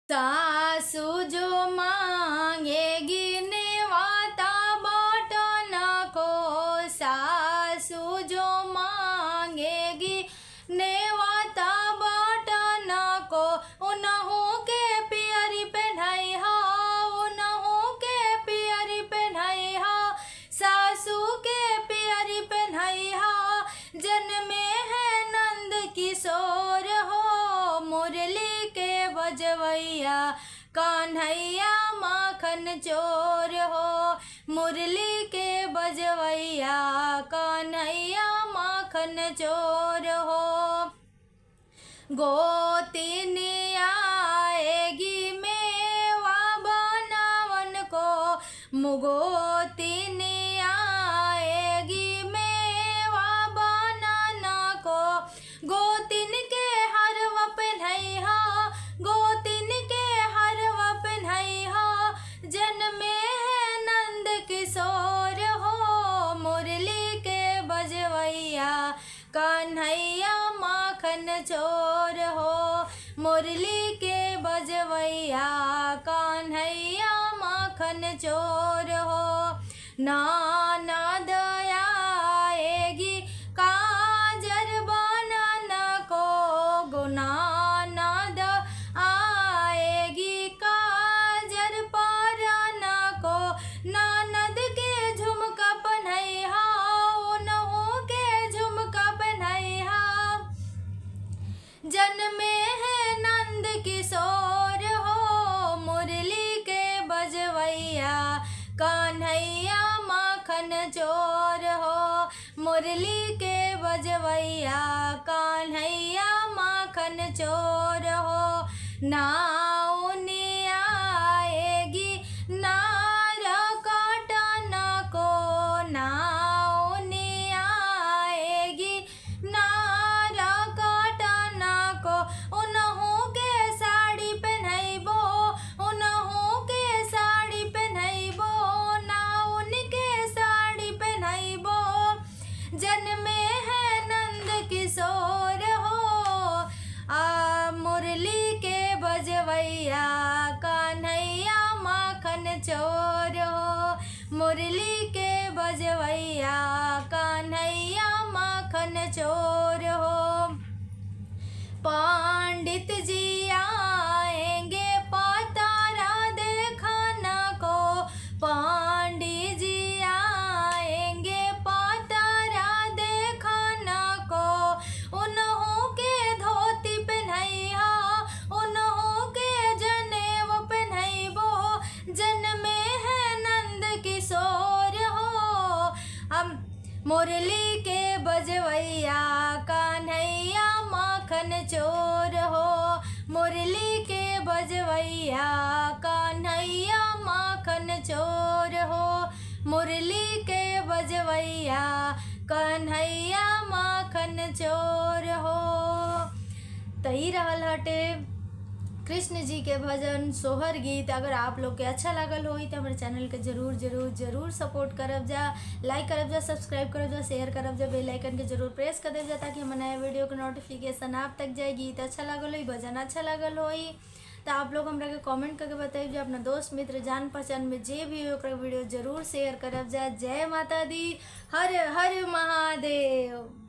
सासू जो मांगेगी नेवाता बाटन को, सासू जो मांगेगी नेवाता बाटन को, उनहु के पियरी पहनाई हा, उनहु के पियरी पहनाई हा, सासू के पियरी पहनाई हा। जन्मे है नंद किशोर हो, मुरली के बजवैया कान्हैया माखन चोर हो, मुरली के बजवैया कान्हैया माखन चोर हो। गोतिन आएगी मेवा बनावन को, मुगोतिन आएगी मेवा बनाना को, गोतिन के हरवा पहनैहा, गोतिन के हरवा पहनैहा। जन्मे है नंद किशोर हो, मुरली के बजवैया कान्हैया माखन चोर हो, मुरली के बजवैया कान्हैया माखन चोर हो। ननद आएगी काजर बनाना को, ननद आएगी काजर पराना को, ननद के झुमका पहनैहा, उनहु के झुमका पहनैहा। जन्मे है नंद किशोर हो, मुरली के बजवैया कान्हैया माखन चोर हो, मुरली के बजवैया कान्हैया माखन चोर हो। नाउनी आएगी नार काटन को, नाउनी आएगी नार काटन को, उनहु के साड़ी पहनैबो, उनहु के साड़ी पहनैबो, नाउन के साड़ी पहनैबो। जन्मे है नंद किशोर हो, मुरली के बजवैया कान्हैया माखन चोर हो, मुरली के बजवैया कान्हैया माखन चोर हो। पंडित जी आएंगे पतारा देखना को, पंडित जी आएंगे पतारा देखना को, उनहु के धोती पहनैहा, उनहु के जनेऊ पहनैबो। जन्मे है नंद किशोर हो, मुरली के बजवैया कान्हैया माखन चोर हो, मुरली के बजवैया कान्हैया माखन चोर हो, मुरली के बजवैया कान्हैया माखन चोर हो। तही रहल हटे कृष्ण जी के भजन सोहर गीत। अगर आप लोग के अच्छा लागल होई तो हमारे चैनल के जरूर जरूर जरूर सपोर्ट करब जा, लाइक करब जा, सब्सक्राइब करब जा, शेयर करब जा, बेल आइकन के जरूर प्रेस कर देव जा, ताकि हमारे नए वीडियो के नोटिफिकेशन आप तक जाए। गीत अच्छा लागल होई, भजन अच्छा लागल होई तो आप लोग हमरा के कमेंट करके बताइए जा। अपना दोस्त मित्र जान पहचान में जे भी हो वीडियो जरूर शेयर करब जा। जय माता दी, हर हर महादेव।